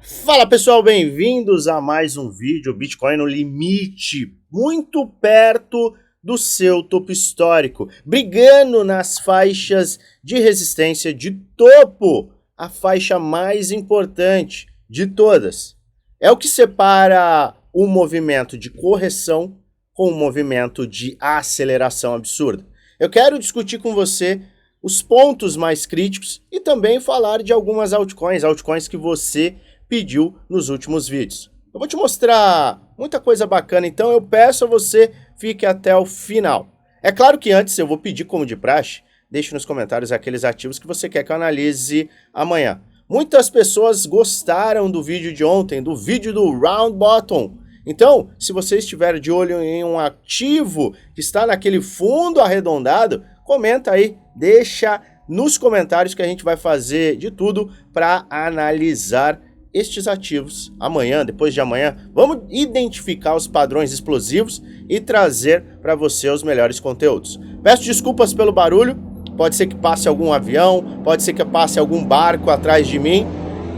Fala pessoal, bem-vindos a mais um vídeo. Bitcoin no limite, muito perto do seu topo histórico, brigando nas faixas de resistência de topo, a faixa mais importante de todas. É o que separa um movimento de correção com um movimento de aceleração absurda. Eu quero discutir com você os pontos mais críticos e também falar de algumas altcoins que você pediu nos últimos vídeos. Eu vou te mostrar muita coisa bacana, então eu peço a você fique até o final. É claro que antes eu vou pedir, como de praxe, deixe nos comentários aqueles ativos que você quer que eu analise amanhã. Muitas pessoas gostaram do vídeo de ontem, do vídeo do Round Bottom. Então, se você estiver de olho em um ativo que está naquele fundo arredondado, comenta aí, deixa nos comentários que a gente vai fazer de tudo para analisar estes ativos amanhã, depois de amanhã. Vamos identificar os padrões explosivos e trazer para você os melhores conteúdos. Peço desculpas pelo barulho, pode ser que passe algum avião, pode ser que passe algum barco atrás de mim.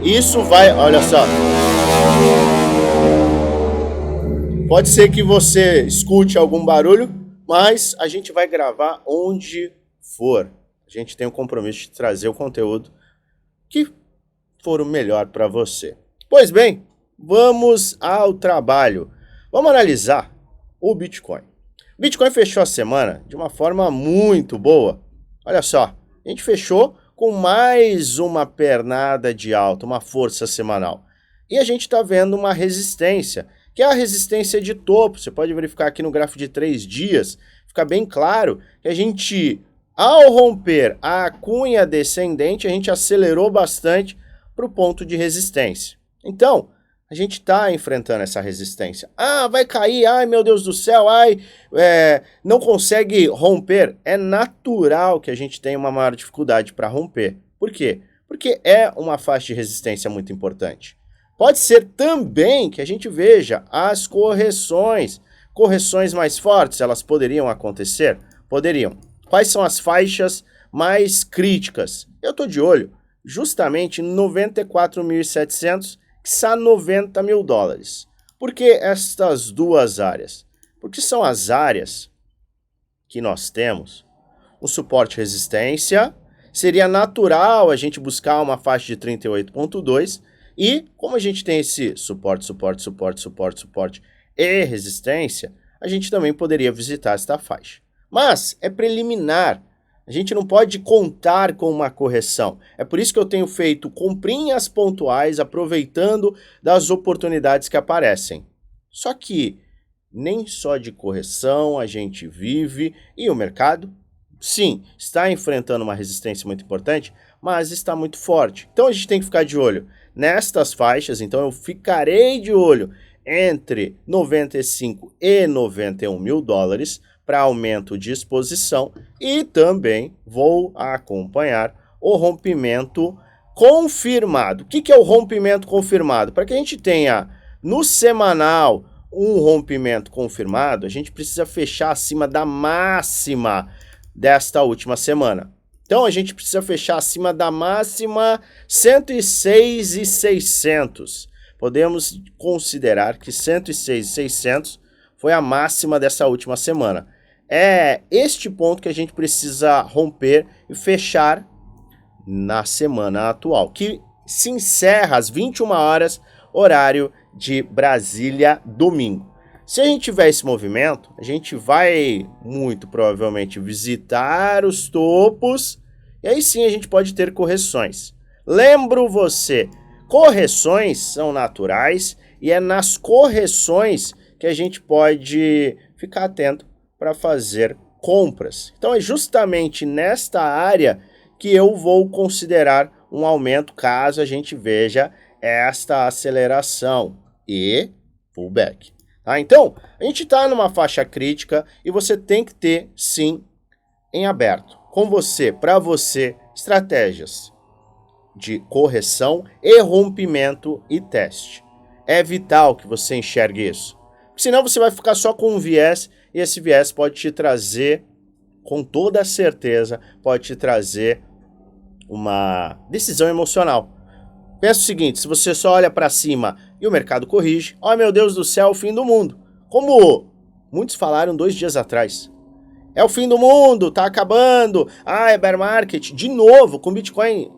Isso vai, olha só. Pode ser que você escute algum barulho, mas a gente vai gravar onde for. A gente tem o compromisso de trazer o conteúdo que for o melhor para você. Pois bem, vamos ao trabalho. Vamos analisar o Bitcoin. O Bitcoin fechou a semana de uma forma muito boa. Olha só, a gente fechou com mais uma pernada de alta, uma força semanal. E a gente está vendo uma resistência, que é a resistência de topo. Você pode verificar aqui no gráfico de 3 dias, fica bem claro que a gente, ao romper a cunha descendente, a gente acelerou bastante para o ponto de resistência. Então, a gente está enfrentando essa resistência. Ah, vai cair, ai meu Deus do céu, não consegue romper. É natural que a gente tenha uma maior dificuldade para romper. Por quê? Porque é uma faixa de resistência muito importante. Pode ser também que a gente veja as correções mais fortes, elas poderiam acontecer? Poderiam. Quais são as faixas mais críticas? Eu estou de olho justamente 94.700, que está $90 mil. Por que estas duas áreas? Porque são as áreas que nós temos um suporte e resistência. Seria natural a gente buscar uma faixa de 38.2 e como a gente tem esse suporte e resistência, a gente também poderia visitar esta faixa. Mas é preliminar. A gente não pode contar com uma correção. É por isso que eu tenho feito comprinhas pontuais, aproveitando das oportunidades que aparecem. Só que nem só de correção a gente vive e o mercado, sim, está enfrentando uma resistência muito importante, mas está muito forte. Então a gente tem que ficar de olho nestas faixas, então eu ficarei de olho entre 95 e 91 mil dólares, para aumento de exposição e também vou acompanhar o rompimento confirmado. O que é o rompimento confirmado? Para que a gente tenha no semanal um rompimento confirmado, a gente precisa fechar acima da máxima desta última semana. Então a gente precisa fechar acima da máxima 106.600. Podemos considerar que 106.600 foi a máxima dessa última semana. É este ponto que a gente precisa romper e fechar na semana atual, que se encerra às 21 horas, horário de Brasília, domingo. Se a gente tiver esse movimento, a gente vai muito provavelmente visitar os topos e aí sim a gente pode ter correções. Lembro você, correções são naturais e é nas correções que a gente pode ficar atento para fazer compras. Então é justamente nesta área que eu vou considerar um aumento caso a gente veja esta aceleração e pullback. Tá? Então, a gente está numa faixa crítica e você tem que ter, sim, em aberto, com você, para você, estratégias de correção e rompimento e teste. É vital que você enxergue isso. Senão você vai ficar só com um viés e esse viés pode te trazer, com toda certeza, pode te trazer uma decisão emocional. Pensa o seguinte, se você só olha para cima e o mercado corrige, oh meu Deus do céu, é o fim do mundo. Como muitos falaram 2 dias atrás. É o fim do mundo, tá acabando. Ah, é bear market. De novo, com o Bitcoin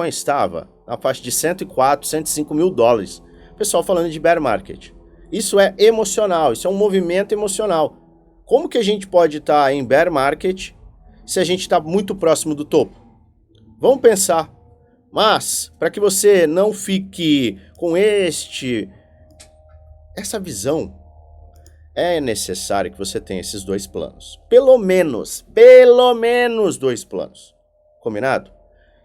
estava na faixa de 104, 105 mil dólares. O pessoal falando de bear market. Isso é emocional, isso é um movimento emocional. Como que a gente pode estar em bear market se a gente está muito próximo do topo? Vamos pensar. Mas, para que você não fique com essa visão, é necessário que você tenha esses 2 planos. Pelo menos 2 planos. Combinado?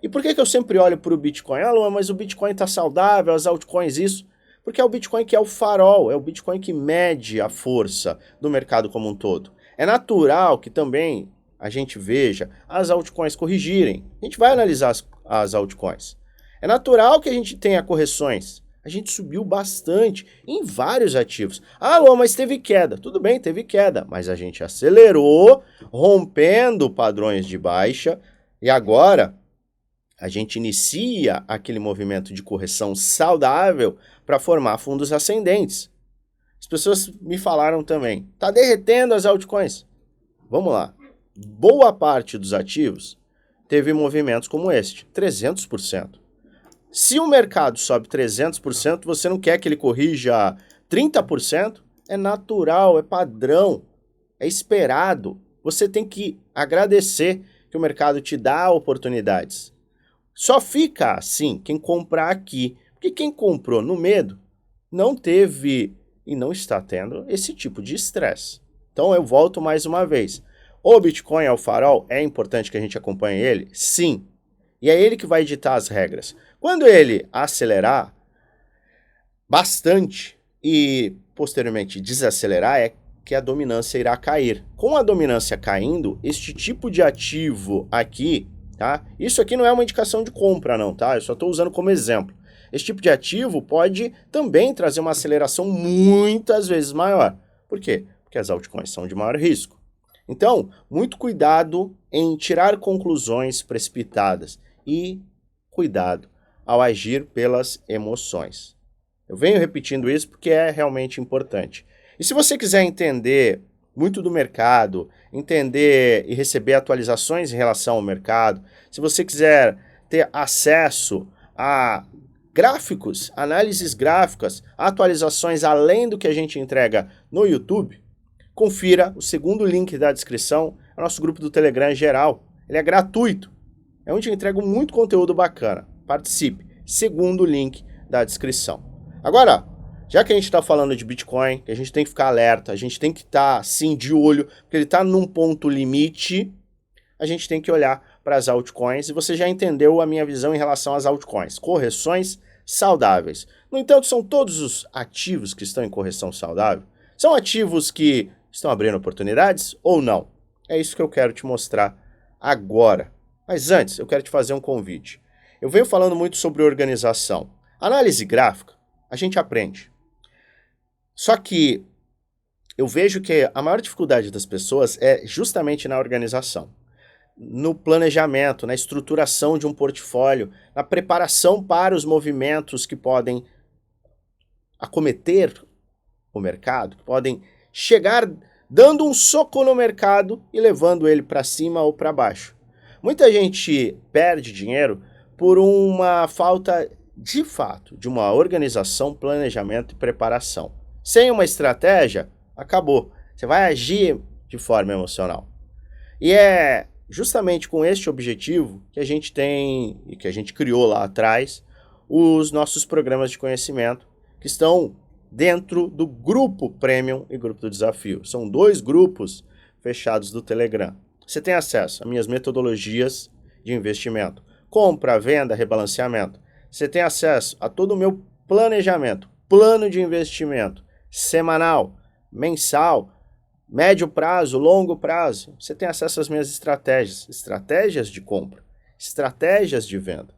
E por que eu sempre olho para o Bitcoin? Ah, Luan, mas o Bitcoin está saudável, as altcoins isso. Porque é o Bitcoin que é o farol, é o Bitcoin que mede a força do mercado como um todo. É natural que também a gente veja as altcoins corrigirem. A gente vai analisar as altcoins. É natural que a gente tenha correções. A gente subiu bastante em vários ativos. Ah, Luan, mas teve queda. Tudo bem, teve queda, mas a gente acelerou, rompendo padrões de baixa, e agora a gente inicia aquele movimento de correção saudável para formar fundos ascendentes. As pessoas me falaram também, tá derretendo as altcoins. Vamos lá. Boa parte dos ativos teve movimentos como este, 300%. Se o mercado sobe 300%, você não quer que ele corrija 30%? É natural, é padrão, é esperado. Você tem que agradecer que o mercado te dá oportunidades. Só fica assim quem comprar aqui, porque quem comprou no medo não teve e não está tendo esse tipo de estresse. Então eu volto mais uma vez. O Bitcoin é o farol? É importante que a gente acompanhe ele? Sim. E é ele que vai ditar as regras. Quando ele acelerar bastante e posteriormente desacelerar, é que a dominância irá cair. Com a dominância caindo, este tipo de ativo aqui, tá? Isso aqui não é uma indicação de compra não, tá? Eu só estou usando como exemplo. Esse tipo de ativo pode também trazer uma aceleração muitas vezes maior. Por quê? Porque as altcoins são de maior risco. Então, muito cuidado em tirar conclusões precipitadas e cuidado ao agir pelas emoções. Eu venho repetindo isso porque é realmente importante. E se você quiser entender muito do mercado, entender e receber atualizações em relação ao mercado, se você quiser ter acesso a gráficos, análises gráficas, atualizações além do que a gente entrega no YouTube, confira o segundo link da descrição, é o nosso grupo do Telegram geral. Ele é gratuito, é onde eu entrego muito conteúdo bacana. Participe, segundo link da descrição. Agora, já que a gente está falando de Bitcoin, a gente tem que ficar alerta, a gente tem que estar, sim, de olho, porque ele está num ponto limite, a gente tem que olhar para as altcoins, e você já entendeu a minha visão em relação às altcoins. Correções saudáveis. No entanto, são todos os ativos que estão em correção saudável? São ativos que estão abrindo oportunidades ou não? É isso que eu quero te mostrar agora. Mas antes, eu quero te fazer um convite. Eu venho falando muito sobre organização. Análise gráfica, a gente aprende. Só que eu vejo que a maior dificuldade das pessoas é justamente na organização, no planejamento, na estruturação de um portfólio, na preparação para os movimentos que podem acometer o mercado, que podem chegar dando um soco no mercado e levando ele para cima ou para baixo. Muita gente perde dinheiro por uma falta, de fato, de uma organização, planejamento e preparação. Sem uma estratégia, acabou. Você vai agir de forma emocional. E é justamente com este objetivo que a gente tem, e que a gente criou lá atrás, os nossos programas de conhecimento, que estão dentro do grupo Premium e grupo do Desafio. São 2 grupos fechados do Telegram. Você tem acesso às minhas metodologias de investimento, compra, venda, rebalanceamento. Você tem acesso a todo o meu planejamento, plano de investimento, semanal, mensal, médio prazo, longo prazo. Você tem acesso às minhas estratégias de compra, estratégias de venda.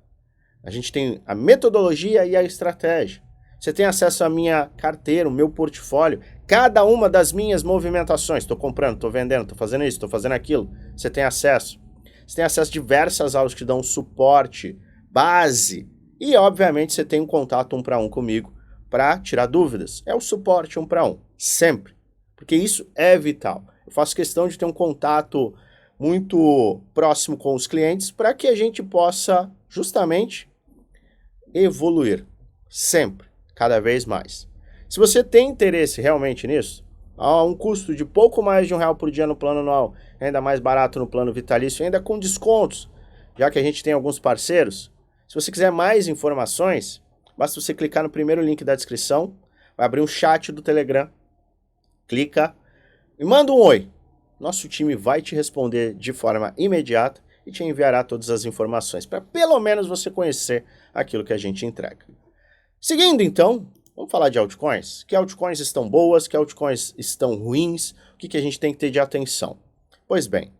A gente tem a metodologia e a estratégia. Você tem acesso à minha carteira, o meu portfólio, cada uma das minhas movimentações. Estou comprando, estou vendendo, estou fazendo isso, estou fazendo aquilo. Você tem acesso. Você tem acesso a diversas aulas que dão suporte, base E, obviamente, você tem um contato 1 para 1 comigo para tirar dúvidas. É o suporte 1 para 1, sempre. Porque isso é vital. Eu faço questão de ter um contato muito próximo com os clientes para que a gente possa justamente evoluir. Sempre. Cada vez mais. Se você tem interesse realmente nisso, há um custo de pouco mais de R$1 por dia no plano anual, ainda mais barato no plano vitalício, ainda com descontos, já que a gente tem alguns parceiros. Se você quiser mais informações, basta você clicar no primeiro link da descrição, vai abrir um chat do Telegram, clica e manda um oi. Nosso time vai te responder de forma imediata e te enviará todas as informações, para pelo menos você conhecer aquilo que a gente entrega. Seguindo então, vamos falar de altcoins. Que altcoins estão boas, que altcoins estão ruins, o que a gente tem que ter de atenção? Pois bem,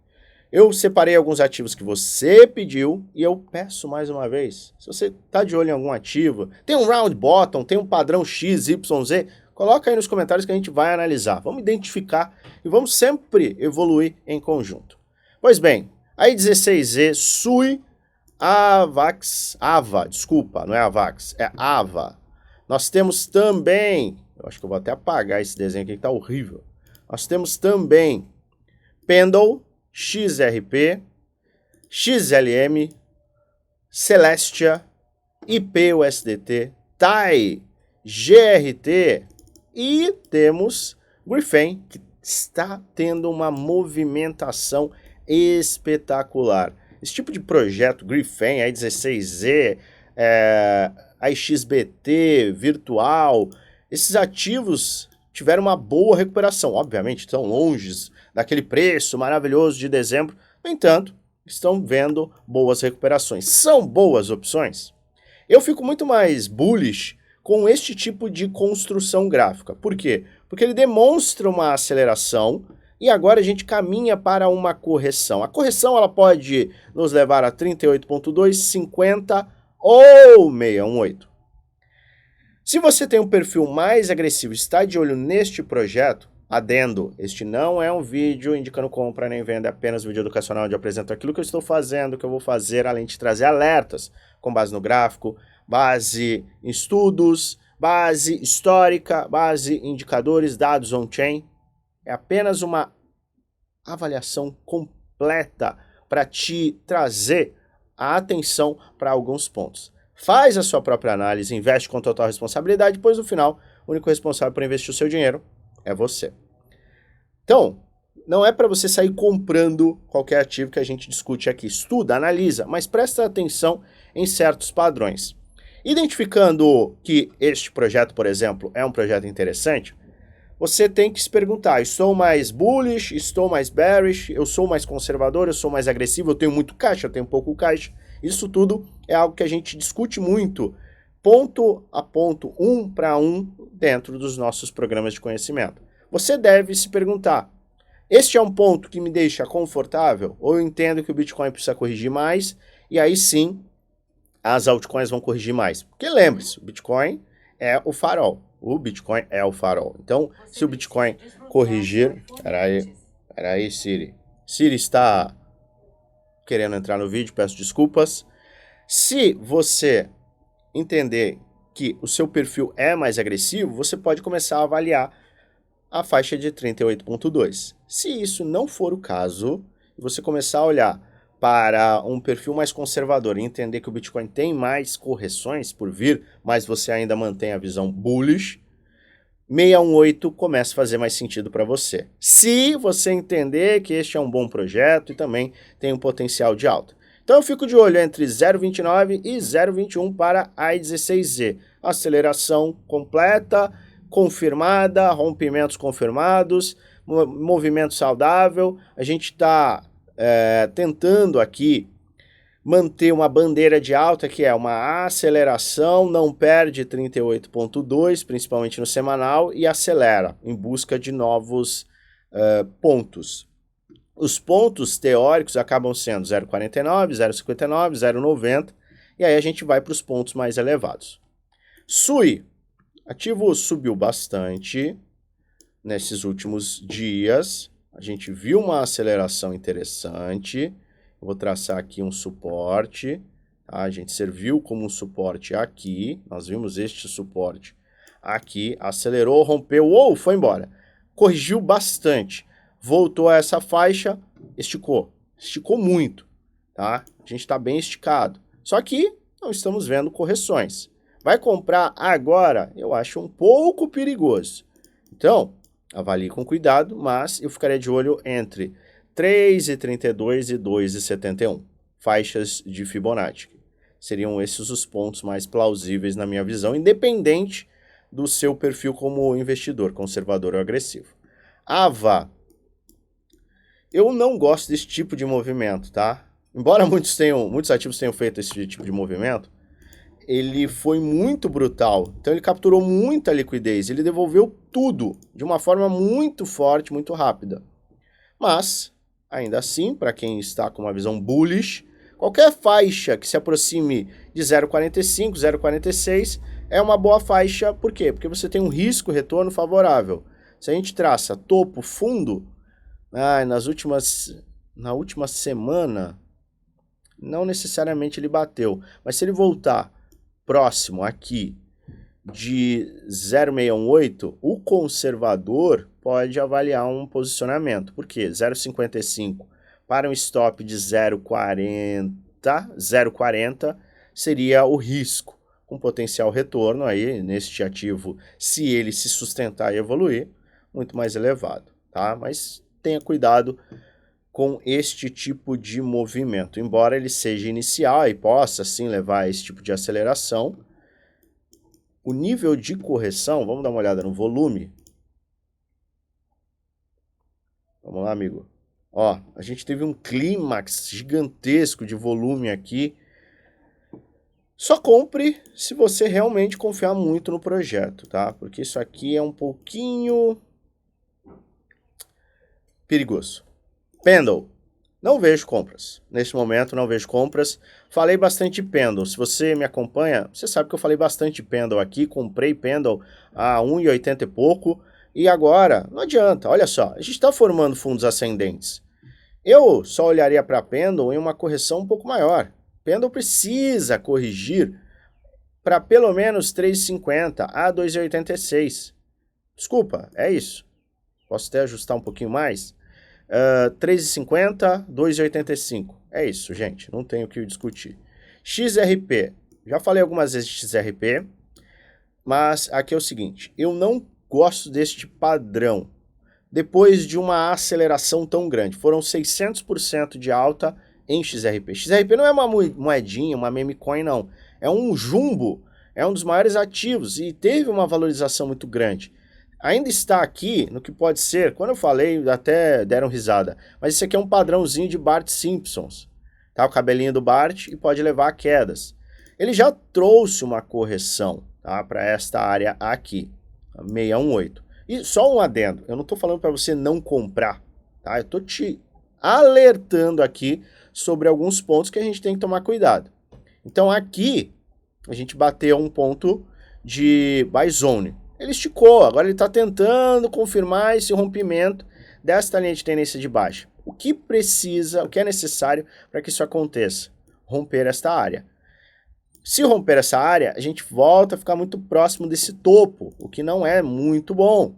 eu separei alguns ativos que você pediu e eu peço mais uma vez, se você está de olho em algum ativo, tem um round bottom, tem um padrão X, Y, Z, coloca aí nos comentários que a gente vai analisar. Vamos identificar e vamos sempre evoluir em conjunto. Pois bem, a I16Z, SUI, AVA, desculpa, não é AVAX, é AVA. Nós temos também, eu acho que eu vou até apagar esse desenho aqui que tá horrível. Nós temos também Pendle, XRP, XLM, Celestia, IPUSDT, TAI, GRT e temos Griffin, que está tendo uma movimentação espetacular. Esse tipo de projeto, Griffin, I16Z, iXBT, Virtual, esses ativos tiveram uma boa recuperação. Obviamente, estão longe daquele preço maravilhoso de dezembro, no entanto, estão vendo boas recuperações. São boas opções? Eu fico muito mais bullish com este tipo de construção gráfica. Por quê? Porque ele demonstra uma aceleração e agora a gente caminha para uma correção. A correção ela pode nos levar a 38.2, 50 ou 618. Se você tem um perfil mais agressivo e está de olho neste projeto, adendo, este não é um vídeo indicando compra nem venda, é apenas um vídeo educacional onde eu apresento aquilo que eu estou fazendo, que eu vou fazer, além de trazer alertas com base no gráfico, base em estudos, base histórica, base em indicadores, dados on-chain. É apenas uma avaliação completa para te trazer a atenção para alguns pontos. Faz a sua própria análise, investe com total responsabilidade, pois no final, o único responsável por investir o seu dinheiro é você. Então, não é para você sair comprando qualquer ativo que a gente discute aqui. Estuda, analisa, mas presta atenção em certos padrões. Identificando que este projeto, por exemplo, é um projeto interessante, você tem que se perguntar, estou mais bullish, estou mais bearish, eu sou mais conservador, eu sou mais agressivo, eu tenho muito caixa, eu tenho pouco caixa. Isso tudo é algo que a gente discute muito, ponto a ponto, 1 para 1, dentro dos nossos programas de conhecimento. Você deve se perguntar, este é um ponto que me deixa confortável, ou eu entendo que o Bitcoin precisa corrigir mais, e aí sim, as altcoins vão corrigir mais. Porque lembre-se, o Bitcoin é o farol. O Bitcoin é o farol. Então, se o Bitcoin corrigir... Peraí, Siri. Siri está querendo entrar no vídeo, peço desculpas. Se você entender que o seu perfil é mais agressivo, você pode começar a avaliar a faixa de 38.2. Se isso não for o caso, você começar a olhar para um perfil mais conservador e entender que o Bitcoin tem mais correções por vir, mas você ainda mantém a visão bullish, 618 começa a fazer mais sentido para você. Se você entender que este é um bom projeto e também tem um potencial de alta. Então eu fico de olho entre 0,29 e 0,21 para a I16Z. Aceleração completa, confirmada, rompimentos confirmados, movimento saudável. A gente está tentando aqui manter uma bandeira de alta, que é uma aceleração, não perde 38.2, principalmente no semanal, e acelera em busca de novos pontos. Os pontos teóricos acabam sendo 0,49, 0,59, 0,90, e aí a gente vai para os pontos mais elevados. SUI, ativo subiu bastante nesses últimos dias, a gente viu uma aceleração interessante. Eu vou traçar aqui um suporte, A gente serviu como um suporte aqui, nós vimos este suporte aqui, acelerou, rompeu, foi embora. Corrigiu bastante, voltou a essa faixa, esticou muito, tá? A gente está bem esticado. Só que não estamos vendo correções. Vai comprar agora? Eu acho um pouco perigoso. Então, avalie com cuidado, mas eu ficaria de olho entre 3,32 e 2,71, faixas de Fibonacci. Seriam esses os pontos mais plausíveis na minha visão, independente do seu perfil como investidor, conservador ou agressivo. AVA. Eu não gosto desse tipo de movimento, tá? Embora muitos ativos tenham feito esse tipo de movimento, ele foi muito brutal. Então ele capturou muita liquidez, ele devolveu tudo de uma forma muito forte, muito rápida. Mas, ainda assim, para quem está com uma visão bullish, qualquer faixa que se aproxime de 0,45, 0,46 é uma boa faixa. Por quê? Porque você tem um risco-retorno favorável. Se a gente traça topo, fundo, na última semana, não necessariamente ele bateu, mas se ele voltar próximo aqui de 0,618, o conservador pode avaliar um posicionamento. Por quê? 0,55 para um stop de 0,40 seria o risco, com potencial retorno aí neste ativo, se ele se sustentar e evoluir, muito mais elevado, tá? Mas tenha cuidado com este tipo de movimento. Embora ele seja inicial e possa, sim, levar a esse tipo de aceleração, o nível de correção, vamos dar uma olhada no volume. Vamos lá, amigo. Ó, a gente teve um clímax gigantesco de volume aqui. Só compre se você realmente confiar muito no projeto, tá? Porque isso aqui é um pouquinho perigoso. Pendle. Não vejo compras. Neste momento, não vejo compras. Falei bastante de Pendle. Se você me acompanha, você sabe que eu falei bastante de Pendle aqui. Comprei Pendle a 1,80 e pouco. E agora, não adianta. Olha só, a gente está formando fundos ascendentes. Eu só olharia para Pendle em uma correção um pouco maior. Pendle precisa corrigir para pelo menos 3,50 a 2,86. Desculpa, é isso. Posso até ajustar um pouquinho mais? 3,50, 2,85. É isso, gente. Não tenho o que discutir. XRP. Já falei algumas vezes de XRP, mas aqui é o seguinte. Eu não gosto deste padrão. Depois de uma aceleração tão grande, foram 600% de alta em XRP. XRP não é uma moedinha, uma meme coin, não. É um jumbo, é um dos maiores ativos e teve uma valorização muito grande. Ainda está aqui no que pode ser, quando eu falei até deram risada, mas isso aqui é um padrãozinho de Bart Simpsons, tá? O cabelinho do Bart e pode levar a quedas. Ele já trouxe uma correção, tá? Para esta área aqui, 618. E só um adendo, eu não estou falando para você não comprar, tá? Eu estou te alertando aqui sobre alguns pontos que a gente tem que tomar cuidado. Então aqui a gente bateu um ponto de buy zone. Ele esticou, agora ele está tentando confirmar esse rompimento desta linha de tendência de baixa. O que precisa, o que é necessário para que isso aconteça? Romper esta área. Se romper essa área, a gente volta a ficar muito próximo desse topo, o que não é muito bom.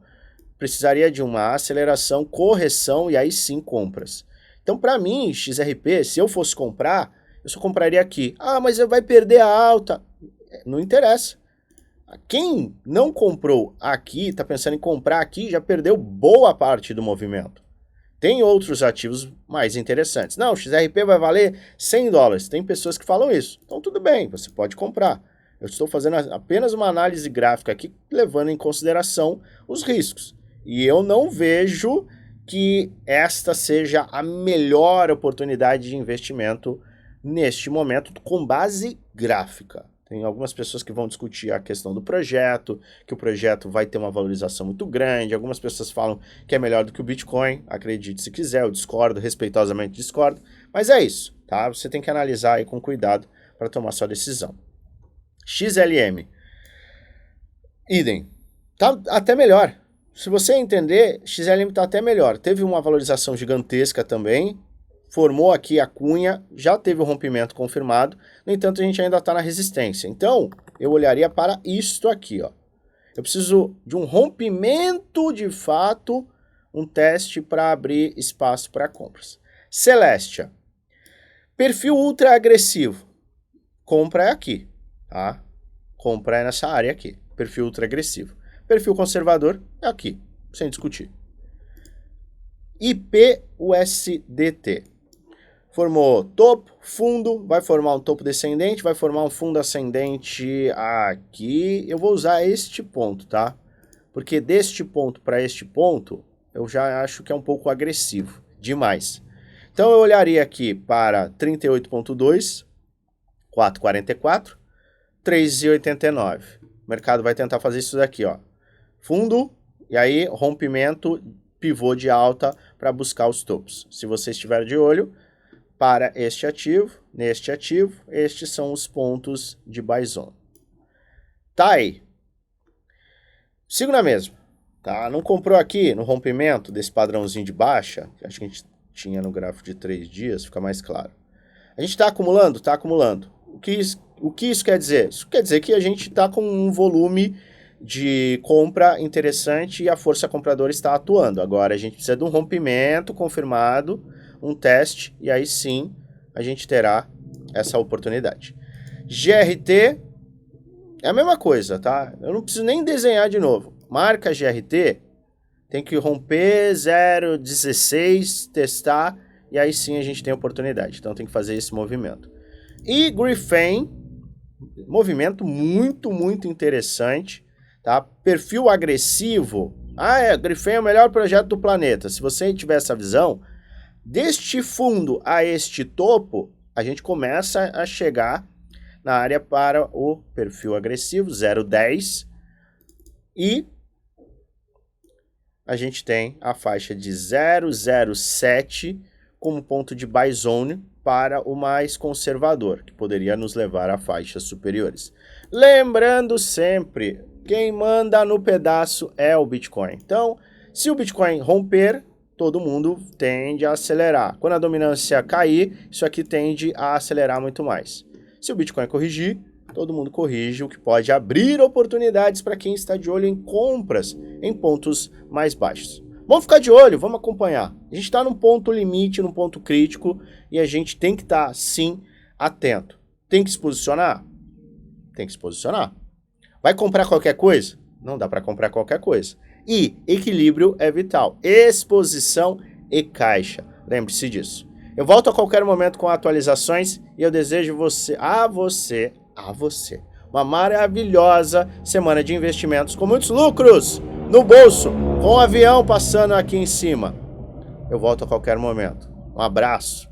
Precisaria de uma aceleração, correção e aí sim compras. Então, para mim, XRP, se eu fosse comprar, eu só compraria aqui. Ah, mas vai perder a alta. Não interessa. Quem não comprou aqui, está pensando em comprar aqui, já perdeu boa parte do movimento. Tem outros ativos mais interessantes. Não, o XRP vai valer $100. Tem pessoas que falam isso. Então tudo bem, você pode comprar. Eu estou fazendo apenas uma análise gráfica aqui, levando em consideração os riscos. E eu não vejo que esta seja a melhor oportunidade de investimento neste momento com base gráfica. Tem algumas pessoas que vão discutir a questão do projeto, que o projeto vai ter uma valorização muito grande. Algumas pessoas falam que é melhor do que o Bitcoin. Acredite se quiser, eu discordo, respeitosamente discordo. Mas é isso, tá? Você tem que analisar aí com cuidado para tomar sua decisão. XLM. Idem. Tá até melhor. Se você entender, XLM tá até melhor. Teve uma valorização gigantesca também. formou aqui a cunha, já teve o rompimento confirmado, no entanto a gente ainda está na resistência. Então, eu olharia para isto aqui, ó. Eu preciso de um rompimento de fato, um teste para abrir espaço para compras. Celestia. Perfil ultra agressivo. Compra é aqui, tá? Compra é nessa área aqui. Perfil ultra agressivo. Perfil conservador é aqui, sem discutir. IPUSDT. Formou topo, fundo, vai formar um topo descendente, vai formar um fundo ascendente aqui. Eu vou usar este ponto, tá? Porque deste ponto para este ponto, eu já acho que é um pouco agressivo, demais. Então eu olharia aqui para 38.2, 4,44, 3,89. O mercado vai tentar fazer isso daqui, ó. Fundo, e aí rompimento, pivô de alta para buscar os topos. Se você estiver de olho, para este ativo, neste ativo, estes são os pontos de buy zone. Tá aí. Sigo na mesma, tá? Não comprou aqui no rompimento desse padrãozinho de baixa, que acho que a gente tinha no gráfico de 3 dias, fica mais claro. A gente está acumulando? Está acumulando. O que isso quer dizer? Isso quer dizer que a gente está com um volume de compra interessante e a força compradora está atuando. Agora a gente precisa de um rompimento confirmado, um teste, e aí sim a gente terá essa oportunidade. GRT é a mesma coisa, tá? Eu não preciso nem desenhar de novo. Marca GRT, tem que romper 0,16, testar, e aí sim a gente tem oportunidade. Então tem que fazer esse movimento. E Griffin, movimento muito interessante, tá? Perfil agressivo. Griffin é o melhor projeto do planeta. Se você tiver essa visão, deste fundo a este topo, a gente começa a chegar na área para o perfil agressivo, 0,10, e a gente tem a faixa de 0,07 como ponto de buy zone para o mais conservador, que poderia nos levar a faixas superiores. Lembrando sempre, quem manda no pedaço é o Bitcoin. Então, se o Bitcoin romper, todo mundo tende a acelerar. Quando a dominância cair, isso aqui tende a acelerar muito mais. Se o Bitcoin corrigir, todo mundo corrige, o que pode abrir oportunidades para quem está de olho em compras em pontos mais baixos. Vamos ficar de olho, vamos acompanhar. A gente está num ponto limite, num ponto crítico, e a gente tem que estar, sim, atento. Tem que se posicionar? Tem que se posicionar. Vai comprar qualquer coisa? Não dá para comprar qualquer coisa. E equilíbrio é vital. Exposição e caixa. Lembre-se disso. Eu volto a qualquer momento com atualizações e eu desejo a você, uma maravilhosa semana de investimentos com muitos lucros no bolso, com um avião passando aqui em cima. Eu volto a qualquer momento. Um abraço.